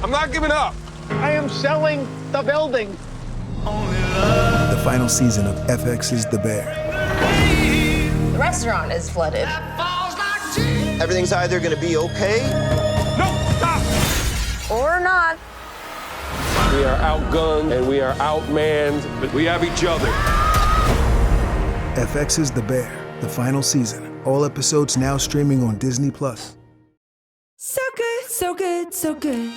I'm not giving up. I am selling the building. The final season of FX's The Bear. The restaurant is flooded. Everything's either gonna be okay. No, stop! Or not. We are outgunned and we are outmanned, but we have each other. FX's The Bear, the final season. All episodes now streaming on Disney+. So good, so good, so good.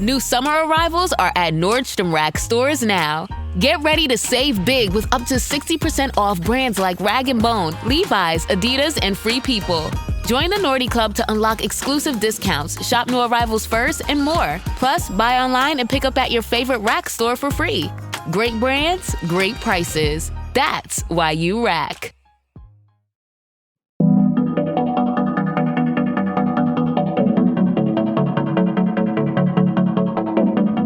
New summer arrivals are at Nordstrom Rack stores now. Get ready to save big with up to 60% off brands like Rag & Bone, Levi's, Adidas, and Free People. Join the Nordy Club to unlock exclusive discounts, shop new arrivals first, and more. Plus, buy online and pick up at your favorite Rack store for free. Great brands, great prices. That's why you Rack.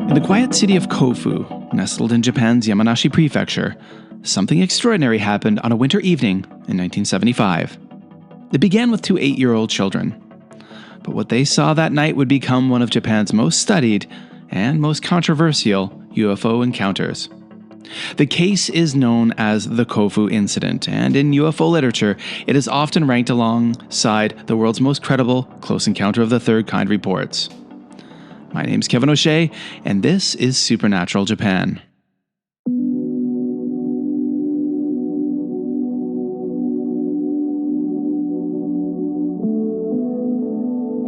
In the quiet city of Kofu, nestled in Japan's Yamanashi Prefecture, something extraordinary happened on a winter evening in 1975. It began with two 8-year-old children. But what they saw that night would become one of Japan's most studied and most controversial UFO encounters. The case is known as the Kofu Incident, and in UFO literature, it is often ranked alongside the world's most credible close encounter of the third kind reports. My name's Kevin O'Shea, and this is Supernatural Japan.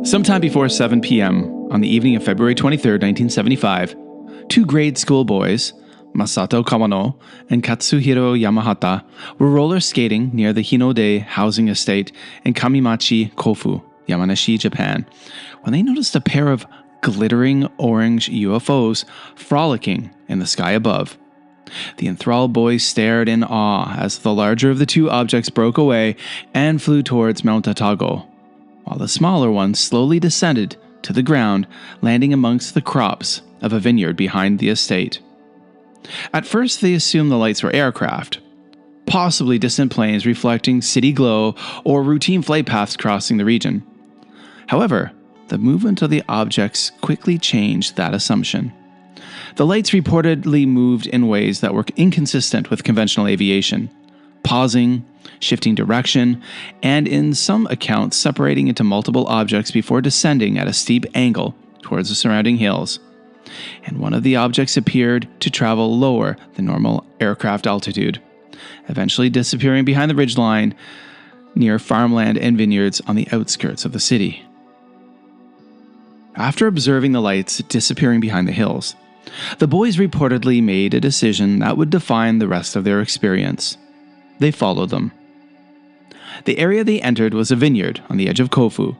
Sometime before 7 p.m. on the evening of February 23, 1975, two grade school boys, Masato Kawano and Katsuhiro Yamahata, were roller skating near the Hinode housing estate in Kamimachi, Kofu, Yamanashi, Japan, when they noticed a pair of glittering orange UFOs frolicking in the sky above. The enthralled boys stared in awe as the larger of the two objects broke away and flew towards Mount Otago, while the smaller one slowly descended to the ground, landing amongst the crops of a vineyard behind the estate. At first, they assumed the lights were aircraft, possibly distant planes reflecting city glow or routine flight paths crossing the region. However, the movement of the objects quickly changed that assumption. The lights reportedly moved in ways that were inconsistent with conventional aviation, pausing, shifting direction, and in some accounts separating into multiple objects before descending at a steep angle towards the surrounding hills. And one of the objects appeared to travel lower than normal aircraft altitude, eventually disappearing behind the ridgeline near farmland and vineyards on the outskirts of the city. After observing the lights disappearing behind the hills, the boys reportedly made a decision that would define the rest of their experience. They followed them. The area they entered was a vineyard on the edge of Kofu,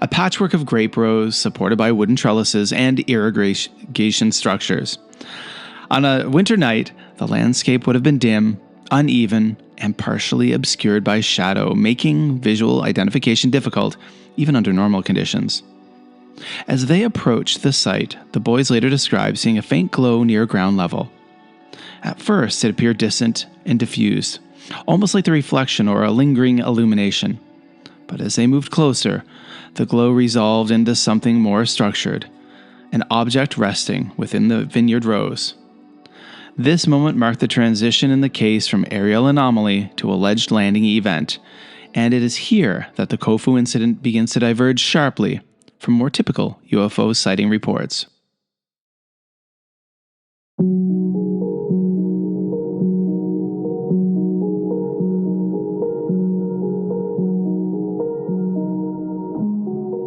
a patchwork of grape rows supported by wooden trellises and irrigation structures. On a winter night, the landscape would have been dim, uneven, and partially obscured by shadow, making visual identification difficult even under normal conditions. As they approached the site, the boys later described seeing a faint glow near ground level. At first, it appeared distant and diffused, almost like the reflection or a lingering illumination. But as they moved closer, the glow resolved into something more structured, an object resting within the vineyard rows. This moment marked the transition in the case from aerial anomaly to alleged landing event, and it is here that the Kofu incident begins to diverge sharply from more typical UFO sighting reports.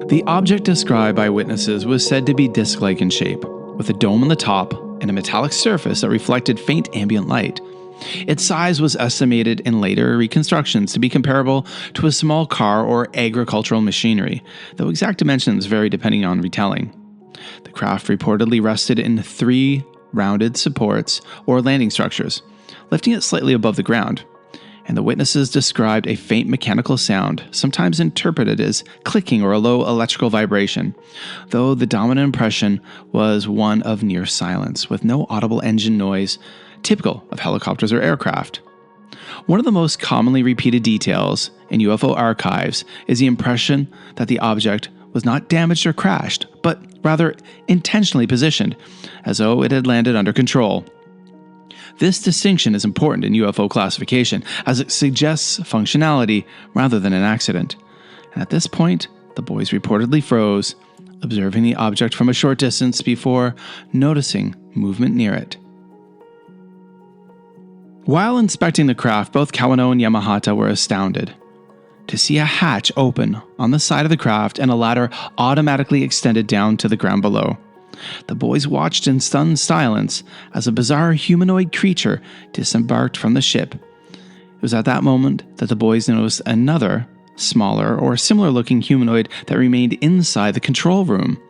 The object described by witnesses was said to be disc-like in shape, with a dome on the top and a metallic surface that reflected faint ambient light. Its size was estimated in later reconstructions to be comparable to a small car or agricultural machinery, though exact dimensions vary depending on retelling. The craft reportedly rested in 3 rounded supports or landing structures, lifting it slightly above the ground, and the witnesses described a faint mechanical sound, sometimes interpreted as clicking or a low electrical vibration, though the dominant impression was one of near silence, with no audible engine noise typical of helicopters or aircraft. One of the most commonly repeated details in UFO archives is the impression that the object was not damaged or crashed, but rather intentionally positioned, as though it had landed under control. This distinction is important in UFO classification, as it suggests functionality rather than an accident. And at this point, the boys reportedly froze, observing the object from a short distance before noticing movement near it. While inspecting the craft, both Kawano and Yamahata were astounded to see a hatch open on the side of the craft and a ladder automatically extended down to the ground below. The boys watched in stunned silence as a bizarre humanoid creature disembarked from the ship. It was at that moment that the boys noticed another, smaller or similar-looking humanoid that remained inside the control room.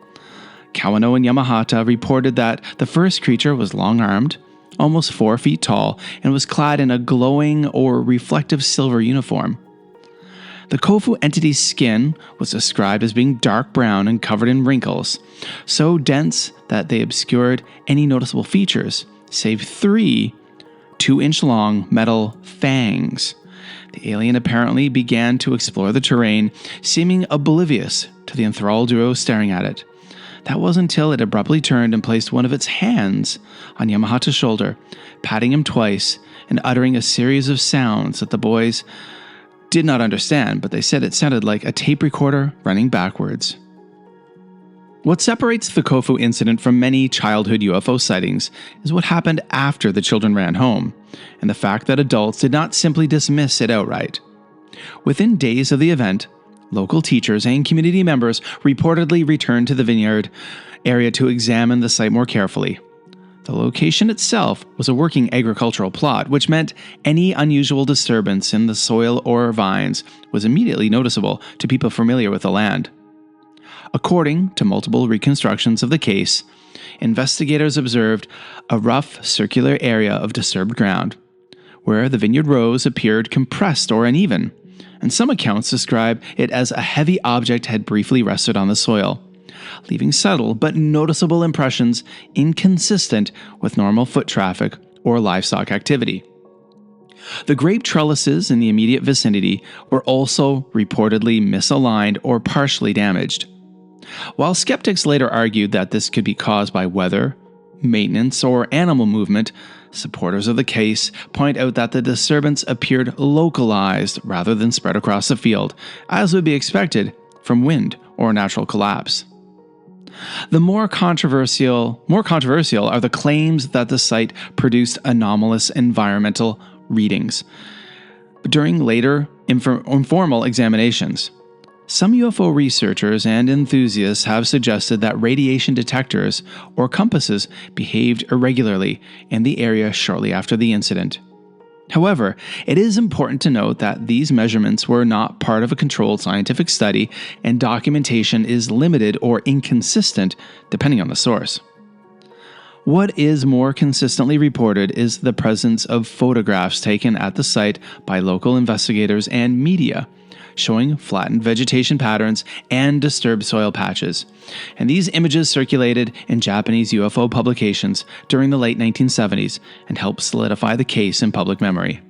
Kawano and Yamahata reported that the first creature was long-armed, almost 4 feet tall, and was clad in a glowing or reflective silver uniform. The Kofu entity's skin was described as being dark brown and covered in wrinkles, so dense that they obscured any noticeable features, save 3 2-inch-long metal fangs. The alien apparently began to explore the terrain, seeming oblivious to the enthralled duo staring at it. That was until it abruptly turned and placed one of its hands on Yamahata's shoulder, patting him twice and uttering a series of sounds that the boys did not understand, but they said it sounded like a tape recorder running backwards. What separates the Kofu incident from many childhood UFO sightings is what happened after the children ran home, and the fact that adults did not simply dismiss it outright. Within days of the event, local teachers and community members reportedly returned to the vineyard area to examine the site more carefully. The location itself was a working agricultural plot, which meant any unusual disturbance in the soil or vines was immediately noticeable to people familiar with the land. According to multiple reconstructions of the case, investigators observed a rough circular area of disturbed ground, where the vineyard rows appeared compressed or uneven, and some accounts describe it as a heavy object had briefly rested on the soil, leaving subtle but noticeable impressions inconsistent with normal foot traffic or livestock activity. The grape trellises in the immediate vicinity were also reportedly misaligned or partially damaged. While skeptics later argued that this could be caused by weather, maintenance, or animal movement, supporters of the case point out that the disturbance appeared localized rather than spread across the field, as would be expected from wind or natural collapse. The more controversial are the claims that the site produced anomalous environmental readings during later informal examinations. Some UFO researchers and enthusiasts have suggested that radiation detectors or compasses behaved irregularly in the area shortly after the incident. However, it is important to note that these measurements were not part of a controlled scientific study, and documentation is limited or inconsistent depending on the source. What is more consistently reported is the presence of photographs taken at the site by local investigators and media, showing flattened vegetation patterns and disturbed soil patches. And these images circulated in Japanese UFO publications during the late 1970s and helped solidify the case in public memory.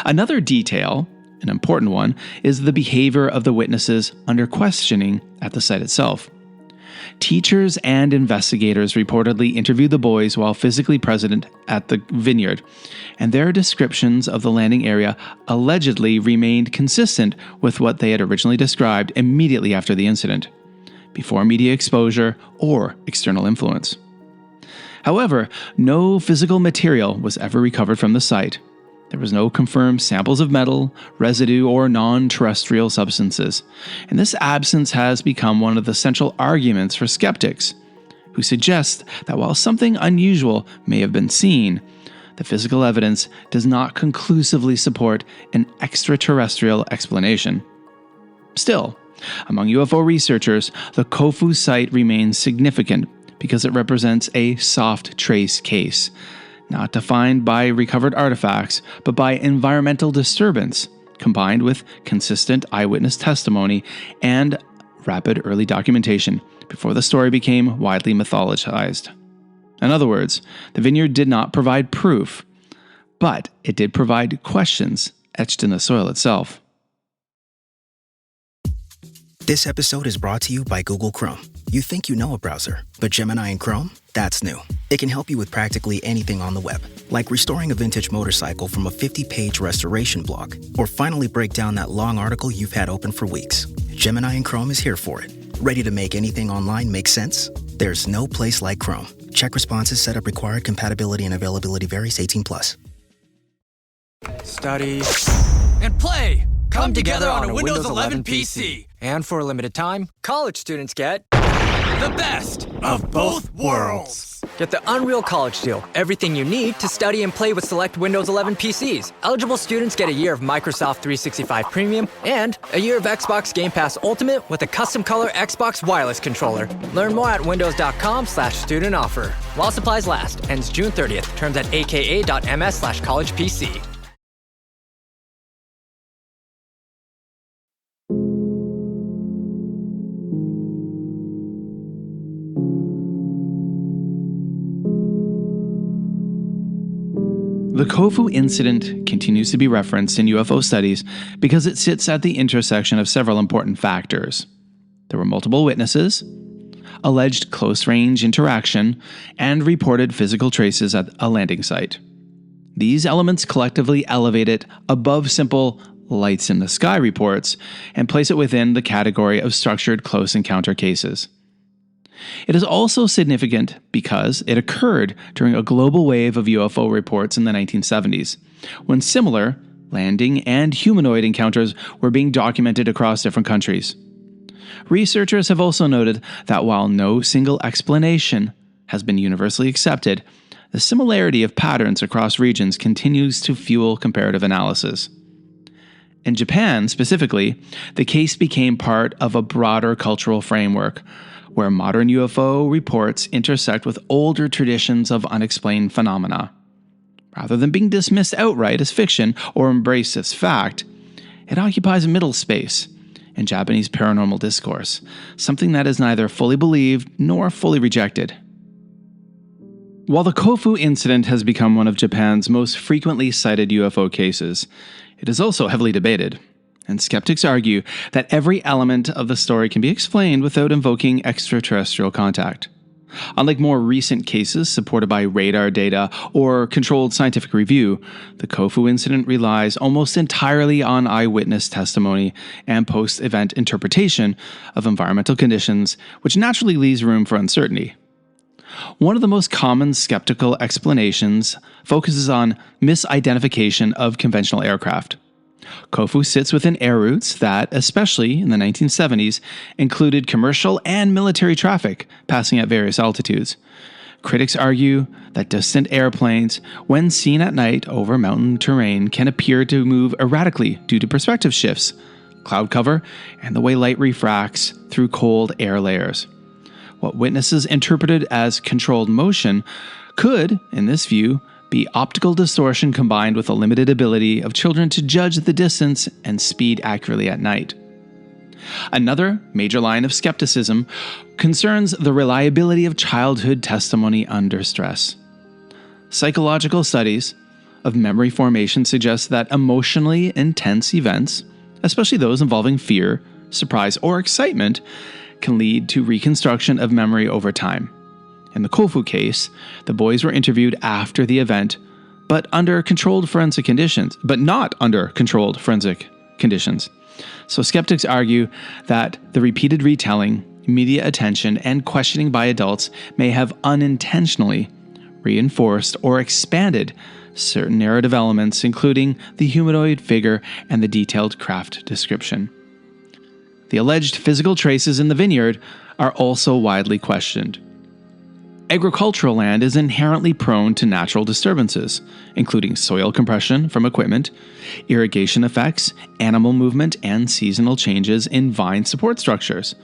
Another detail, an important one, is the behavior of the witnesses under questioning at the site itself. Teachers and investigators reportedly interviewed the boys while physically present at the vineyard, and their descriptions of the landing area allegedly remained consistent with what they had originally described immediately after the incident, before media exposure or external influence. However, no physical material was ever recovered from the site. There was no confirmed samples of metal, residue, or non-terrestrial substances, and this absence has become one of the central arguments for skeptics, who suggest that while something unusual may have been seen, the physical evidence does not conclusively support an extraterrestrial explanation. Still, among UFO researchers, the Kofu site remains significant because it represents a soft trace case, not defined by recovered artifacts, but by environmental disturbance, combined with consistent eyewitness testimony and rapid early documentation before the story became widely mythologized. In other words, the vineyard did not provide proof, but it did provide questions etched in the soil itself. This episode is brought to you by Google Chrome. You think you know a browser, but Gemini and Chrome? That's new. It can help you with practically anything on the web, like restoring a vintage motorcycle from a 50-page restoration blog, or finally break down that long article you've had open for weeks. Gemini and Chrome is here for it. Ready to make anything online make sense? There's no place like Chrome. Check responses, setup required, compatibility and availability varies, 18+. Study and play come together on a Windows 11 PC. And for a limited time, college students get the best of both worlds. Get the Unreal College Deal. Everything you need to study and play with select Windows 11 PCs. Eligible students get a year of Microsoft 365 Premium and a year of Xbox Game Pass Ultimate with a custom color Xbox wireless controller. Learn more at windows.com/student offer. While supplies last. Ends June 30th. Terms at aka.ms/collegepc. The Kofu Incident continues to be referenced in UFO studies because it sits at the intersection of several important factors. There were multiple witnesses, alleged close-range interaction, and reported physical traces at a landing site. These elements collectively elevate it above simple lights in the sky reports and place it within the category of structured close encounter cases. It is also significant because it occurred during a global wave of UFO reports in the 1970s, when similar landing and humanoid encounters were being documented across different countries. Researchers have also noted that while no single explanation has been universally accepted, the similarity of patterns across regions continues to fuel comparative analysis. In Japan, specifically, the case became part of a broader cultural framework, where modern UFO reports intersect with older traditions of unexplained phenomena. Rather than being dismissed outright as fiction or embraced as fact, it occupies a middle space in Japanese paranormal discourse, something that is neither fully believed nor fully rejected. While the Kofu Incident has become one of Japan's most frequently cited UFO cases, it is also heavily debated. And skeptics argue that every element of the story can be explained without invoking extraterrestrial contact. Unlike more recent cases supported by radar data or controlled scientific review, the Kofu Incident relies almost entirely on eyewitness testimony and post-event interpretation of environmental conditions, which naturally leaves room for uncertainty. One of the most common skeptical explanations focuses on misidentification of conventional aircraft. Kofu sits within air routes that, especially in the 1970s, included commercial and military traffic passing at various altitudes. Critics argue that distant airplanes, when seen at night over mountain terrain, can appear to move erratically due to perspective shifts, cloud cover, and the way light refracts through cold air layers. What witnesses interpreted as controlled motion could, in this view, be optical distortion combined with a limited ability of children to judge the distance and speed accurately at night. Another major line of skepticism concerns the reliability of childhood testimony under stress. Psychological studies of memory formation suggest that emotionally intense events, especially those involving fear, surprise, or excitement, can lead to reconstruction of memory over time. In the Kofu case, the boys were interviewed after the event, but not under controlled forensic conditions. So skeptics argue that the repeated retelling, media attention, and questioning by adults may have unintentionally reinforced or expanded certain narrative elements, including the humanoid figure and the detailed craft description. The alleged physical traces in the vineyard are also widely questioned. Agricultural land is inherently prone to natural disturbances, including soil compression from equipment, irrigation effects, animal movement, and seasonal changes in vine support structures.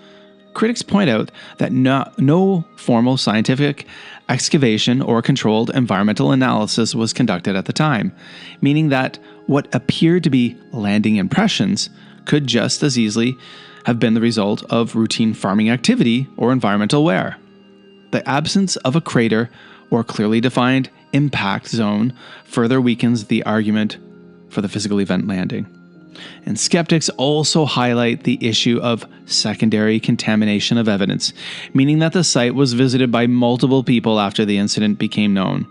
Critics point out that no formal scientific excavation or controlled environmental analysis was conducted at the time, meaning that what appeared to be landing impressions could just as easily have been the result of routine farming activity or environmental wear. The absence of a crater or clearly defined impact zone further weakens the argument for the physical event landing. And skeptics also highlight the issue of secondary contamination of evidence, meaning that the site was visited by multiple people after the incident became known.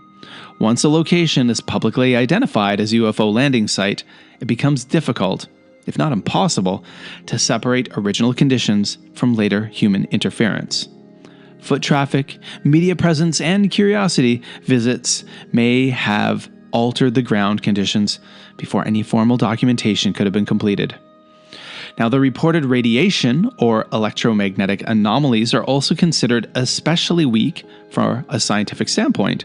Once a location is publicly identified as a UFO landing site, it becomes difficult, if not impossible, to separate original conditions from later human interference. Foot traffic, media presence, and curiosity visits may have altered the ground conditions before any formal documentation could have been completed. Now, the reported radiation or electromagnetic anomalies are also considered especially weak from a scientific standpoint.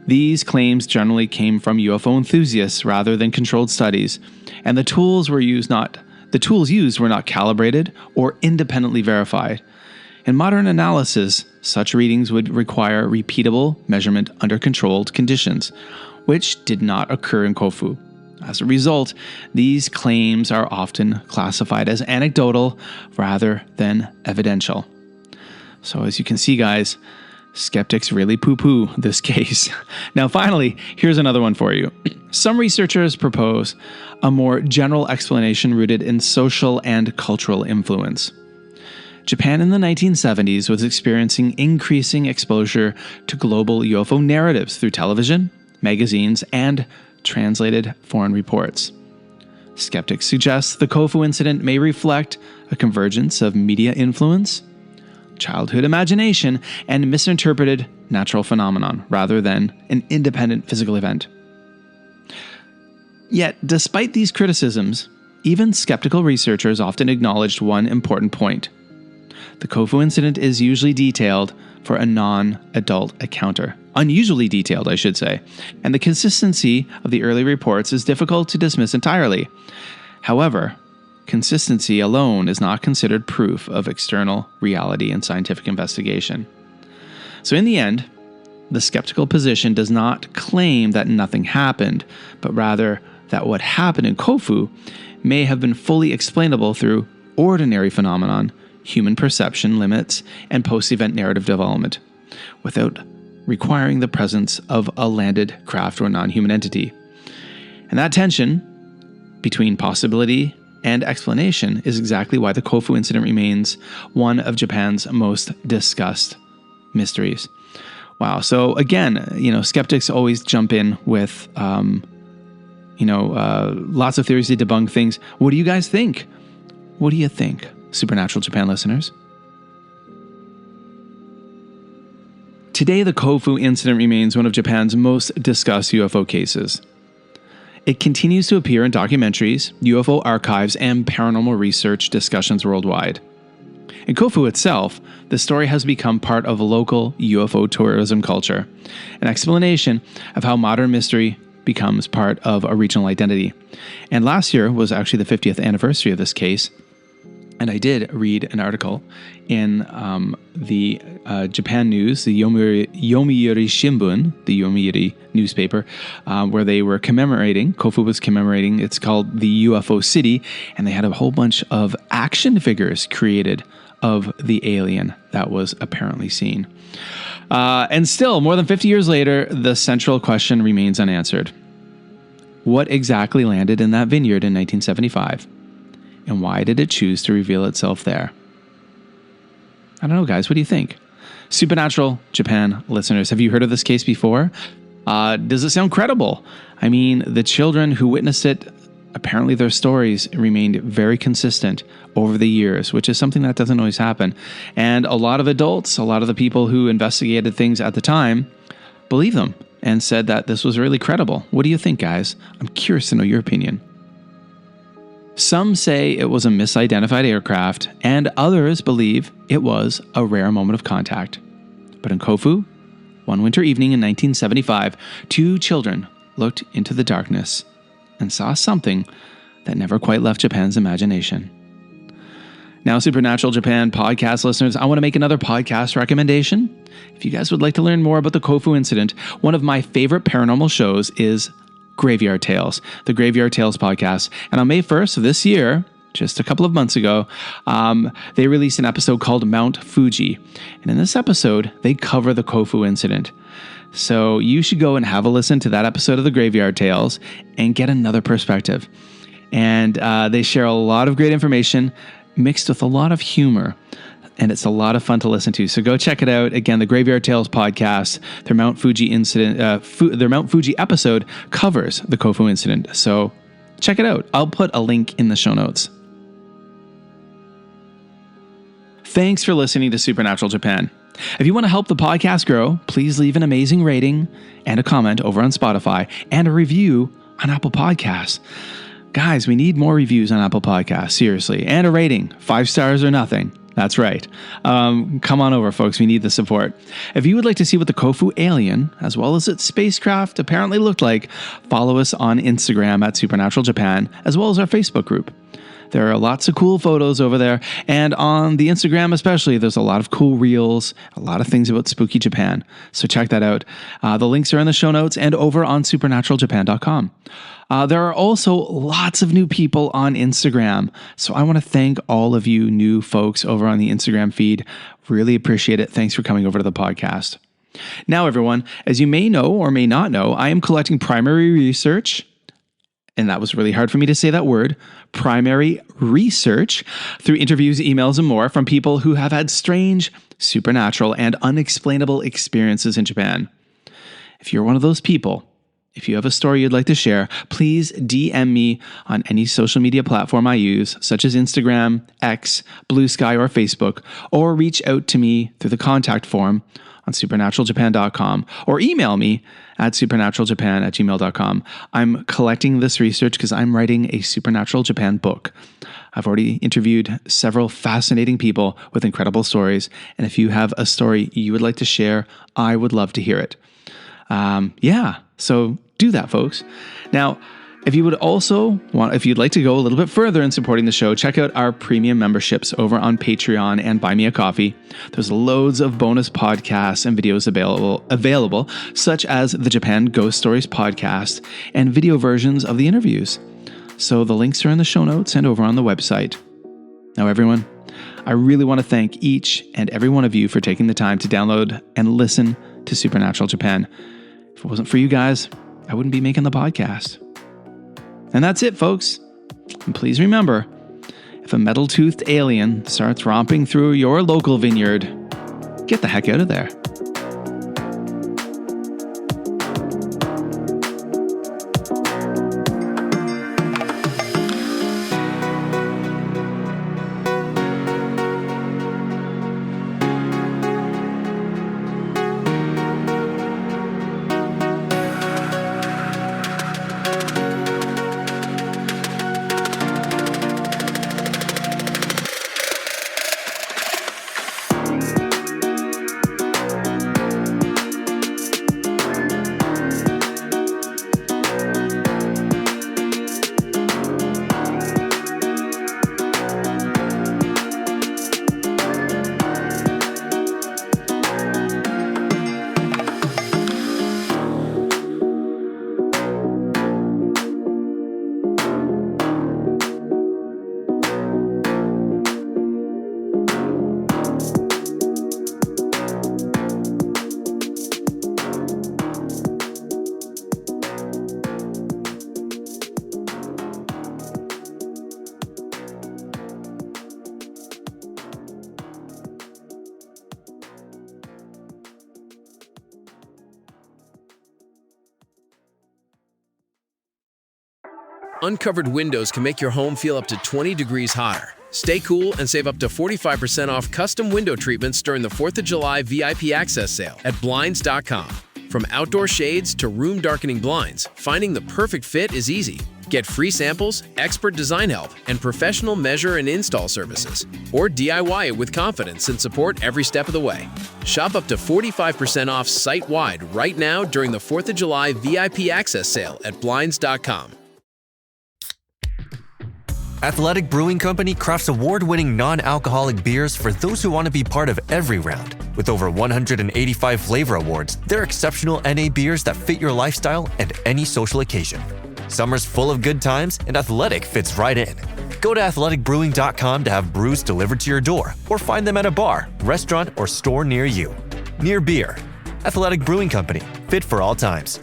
These claims generally came from UFO enthusiasts rather than controlled studies, and the tools used were not calibrated or independently verified. In modern analysis, such readings would require repeatable measurement under controlled conditions, which did not occur in Kofu. As a result, these claims are often classified as anecdotal rather than evidential. So as you can see, guys, skeptics really poo-poo this case. Now, finally, here's another one for you. Some researchers propose a more general explanation rooted in social and cultural influence. Japan in the 1970s was experiencing increasing exposure to global UFO narratives through television, magazines, and translated foreign reports. Skeptics suggest the Kofu incident may reflect a convergence of media influence, childhood imagination, and misinterpreted natural phenomenon rather than an independent physical event. Yet, despite these criticisms, even skeptical researchers often acknowledged one important point. The Kofu incident is usually detailed for a non-adult encounter. Unusually detailed, I should say. And the consistency of the early reports is difficult to dismiss entirely. However, consistency alone is not considered proof of external reality in scientific investigation. So in the end, the skeptical position does not claim that nothing happened, but rather that what happened in Kofu may have been fully explainable through ordinary phenomenon, human perception limits, and post-event narrative development, without requiring the presence of a landed craft or non-human entity. And that tension between possibility and explanation is exactly why the Kofu incident remains one of Japan's most discussed mysteries. Wow. So again, skeptics always jump in with, lots of theories to debunk things. What do you guys think? What do you think, Supernatural Japan listeners? Today, the Kofu incident remains one of Japan's most discussed UFO cases. It continues to appear in documentaries, UFO archives, and paranormal research discussions worldwide. In Kofu itself, the story has become part of local UFO tourism culture, an explanation of how modern mystery becomes part of a regional identity. And last year was actually the 50th anniversary of this case. And I did read an article in the Japan News, the Yomiuri Shimbun, the Yomiuri newspaper, where they were commemorating, Kofu was commemorating, it's called the UFO City, and they had a whole bunch of action figures created of the alien that was apparently seen. And still, more than 50 years later, the central question remains unanswered. What exactly landed in that vineyard in 1975? And why did it choose to reveal itself there? I don't know, guys. What do you think? Supernatural Japan listeners, have you heard of this case before? Does it sound credible? I mean, the children who witnessed it, apparently their stories remained very consistent over the years, which is something that doesn't always happen. And a lot of adults, a lot of the people who investigated things at the time, believed them and said that this was really credible. What do you think, guys? I'm curious to know your opinion. Some say it was a misidentified aircraft, and others believe it was a rare moment of contact. But in Kofu, one winter evening in 1975, two children looked into the darkness and saw something that never quite left Japan's imagination. Now, Supernatural Japan podcast listeners, I want to make another podcast recommendation. If you guys would like to learn more about the Kofu incident, one of my favorite paranormal shows is Graveyard Tales, the Graveyard Tales podcast. And on May 1st of this year, just a couple of months ago, they released an episode called Mount Fuji. And in this episode, they cover the Kofu incident. So you should go and have a listen to that episode of the Graveyard Tales and get another perspective. And they share a lot of great information mixed with a lot of humor. And it's a lot of fun to listen to. So go check it out. Again, the Graveyard Tales podcast, their Mount Fuji incident, their Mount Fuji episode covers the Kofu incident. So check it out. I'll put a link in the show notes. Thanks for listening to Supernatural Japan. If you want to help the podcast grow, please leave an amazing rating and a comment over on Spotify and a review on Apple Podcasts. Guys, we need more reviews on Apple Podcasts, seriously. And a rating, 5 stars or nothing. That's right. Come on over, folks. We need the support. If you would like to see what the Kofu alien, as well as its spacecraft, apparently looked like, follow us on Instagram at Supernatural Japan, as well as our Facebook group. There are lots of cool photos over there. And on the Instagram especially, there's a lot of cool reels, a lot of things about spooky Japan. So check that out. The links are in the show notes and over on supernaturaljapan.com. There are also lots of new people on Instagram. So I want to thank all of you new folks over on the Instagram feed. Really appreciate it. Thanks for coming over to the podcast. Now, everyone, as you may know or may not know, I am collecting primary research. And that was really hard for me to say that word, primary research, through interviews, emails, and more from people who have had strange, supernatural, and unexplainable experiences in Japan. If you're one of those people, if you have a story you'd like to share, please DM me on any social media platform I use, such as Instagram, X, Blue Sky, or Facebook, or reach out to me through the contact form on supernaturaljapan.com, or email me at supernaturaljapan@gmail.com. I'm collecting this research because I'm writing a Supernatural Japan book. I've already interviewed several fascinating people with incredible stories, and if you have a story you would like to share, I would love to hear it. So do that, folks. Now, if you would also if you'd like to go a little bit further in supporting the show, check out our premium memberships over on Patreon and Buy Me a Coffee. There's loads of bonus podcasts and videos available, such as the Japan Ghost Stories podcast and video versions of the interviews. So the links are in the show notes and over on the website. Now, everyone, I really want to thank each and every one of you for taking the time to download and listen to Supernatural Japan. If it wasn't for you guys, I wouldn't be making the podcast. And that's it, folks. And please remember, if a metal-toothed alien starts romping through your local vineyard, get the heck out of there. Uncovered windows can make your home feel up to 20 degrees hotter. Stay cool and save up to 45% off custom window treatments during the 4th of July VIP access sale at Blinds.com. From outdoor shades to room darkening blinds, finding the perfect fit is easy. Get free samples, expert design help, and professional measure and install services. Or DIY it with confidence and support every step of the way. Shop up to 45% off site-wide right now during the 4th of July VIP access sale at Blinds.com. Athletic Brewing Company crafts award-winning non-alcoholic beers for those who want to be part of every round. With over 185 flavor awards, they're exceptional NA beers that fit your lifestyle and any social occasion. Summer's full of good times, and Athletic fits right in. Go to athleticbrewing.com to have brews delivered to your door, or find them at a bar, restaurant, or store near you. Near beer. Athletic Brewing Company, fit for all times.